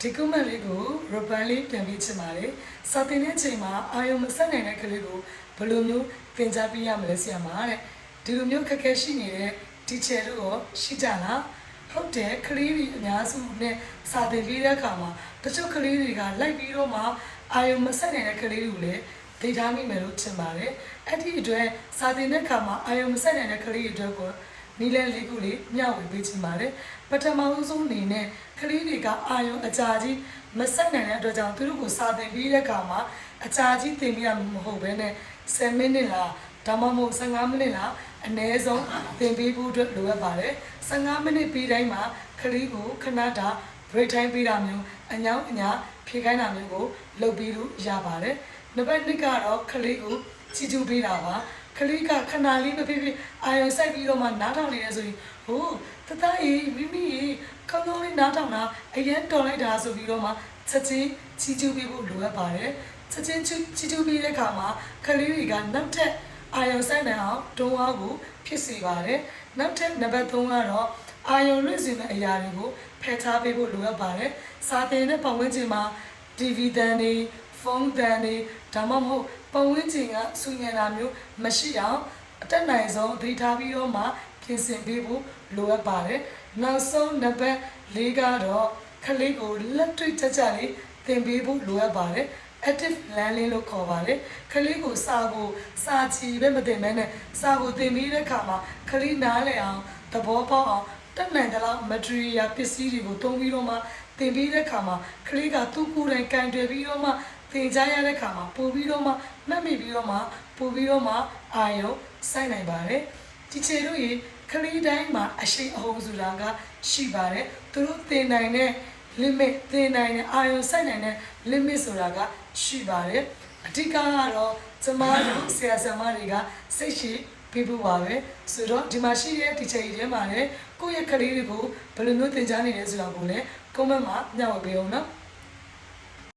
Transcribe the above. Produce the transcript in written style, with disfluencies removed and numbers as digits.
ဒီကုမန်လေးကိုရဘန်လေးပြန်ပြီးချင်ပါတယ်စာတင်တဲ့အချိန်မှာအာယုံမဆက်နိုင်တဲ့ကလေးကိုဘယ်လိုမျိုးသင်ကြားပေးရမလဲဆရာမတဲ့ဒီလိုမျိုးခက်ခဲရှိနေတဲ့ teacher တို့ရောရှိကြလားဟုတ်တယ်ကလေးတွေအများစုနဲ့စာတင်ပေးတဲ့အခါမှာတချို့ကလေးတွေကလိုက်ပြီးတော့မှအာယုံမဆက်နိုင်တဲ့ကလေးတွေကိုလည်းသိထားမိမယ်လို့ထင်ပါတယ်အဲ့ဒီအတွက်စာတင်တဲ့အခါမှာအာယုံမဆက်နိုင်တဲ့ကလေးတွေအတွက်ကိုနီလန်လေးခုလေးမျှဝေပေးချင်ပါတယ်ပထမဆုံးအနေနဲ့ကလေးတွေကအာယုံအကြာကြီးမဆက်နိုင်တဲ့အတွက်ကြောင့်သူတို့ကိုစာသင်ပြီးတဲ့အခါမှာအကြာကြီးသင်ပြရမှာမဟုတ်ဘဲနဲ့10မိနစ်လားဒါမှမဟုတ်15မိနစ်လားအနည်းဆုံးသင်ပေးဖို့အတွက်လိုအပ်ပါတယ်15မိနစ်ပြီးတိုင်းမှာကလေးကိုခဏတာ break time ပေးတာမျိုးအညောင်းအညာဖြေခိုင်းတာမျိုးကိုလုပ်ပြီးလို့ရပါတယ်နံပါတ်2ကတော့ကလေးကိုချီကျူးပေးတာပါကလေးကခဏလေးပဲဖြစ်ဖြစ်အာရုံစိုက်ပြီးတော့မှနားထောင်နေရဆိုရင်ဟိုတတကြီးမိမိကောင်းကောင်းလေးနားထောင်တာအရင်တော်လိုက်တာဆိုပြီးတော့မှချက်ချင်းချီကျူးပေးဖို့လိုအပ်ပါတယ်ချက်ချင်းချီကျူးပေးတဲ့အခါမှာကလေးတွေကနောက်ထပ်အာယုံဆိုင်နိုင်အောင်တွန်းအားကိုဖြစ်စေပါတယ်နောက်ထပ်နံပါတ်3ကတော့အာယုံလွင့်စင်တဲ့အရာတွေကိုဖယ်ထားပေးဖို့လိုအပ်ပါတယ်စာသင်တဲ့ပတ်ဝန်းကျင်မှာ TV တန်တွေဖုန်းတန်တွေဒါမှမဟုတ်ပတ်ဝန်းကျင်ကဆူညံတာမျိုးမရှိအောင်အတက်နိုင်ဆုံးသတိထားပြီးတော့မှပြင်ဆင်ပေးဖို့လိုအပ်ပါတယ်နောက်ဆုံးနံပါတ်4ကတော့ကလေးကိုလက်တွေ့ကြကြလေးသင်ပေးဖို့လိုအပ်ပါတယ် active learning လို့ခေါ်ပါတယ်ကလေးကိုစာချီပဲမသင်မဲနဲ့စာကိုသင်ပြီးတဲ့အခါမှာကလေးနားလည်အောင်သဘောပေါက်အောင်တက်နိုင်တဲ့လောက် material ပစ္စည်းတွေကိုသုံးပြီးတော့မှသင်ပြီးတဲ့အခါမှာကလေးကသူ့ကိုယ်တိုင်ကန်တွယ်ပြီးတော့မှသင်ကြားရတဲ့အခါမှာပို့ပြီးတော့မှမှတ်မိပြီးတော့မှပို့ပြီးတော့မှအာရုံစိုက်နိုင်ပါတယ်ဒီချေတို့ရေကလေးတိုင်းမှာအရှိန်အဟုန်ဆိုတာကရှိပါတယ်သူတို့သင်နိုင်တဲ့ limit သင်နိုင်တဲ့အာရုံစိုက်နိုင်တဲ့ limit ဆိုတာကရှိပါတယ်အဓိကကတော့ကျမတို့ဆရာဆရာမတွေကစိတ်ရှိပြဖို့ပါပဲဆိုတော့ဒီမှာရှိတဲ့ teacher တွေထဲမှာလည်းကိုယ့်ရဲ့ကလေးတွေကိုဘယ်လိုမျိုးသင်ကြားနေလဲဆိုတာကိုလည်း comment မှာညှောက်ပေးအောင်နော်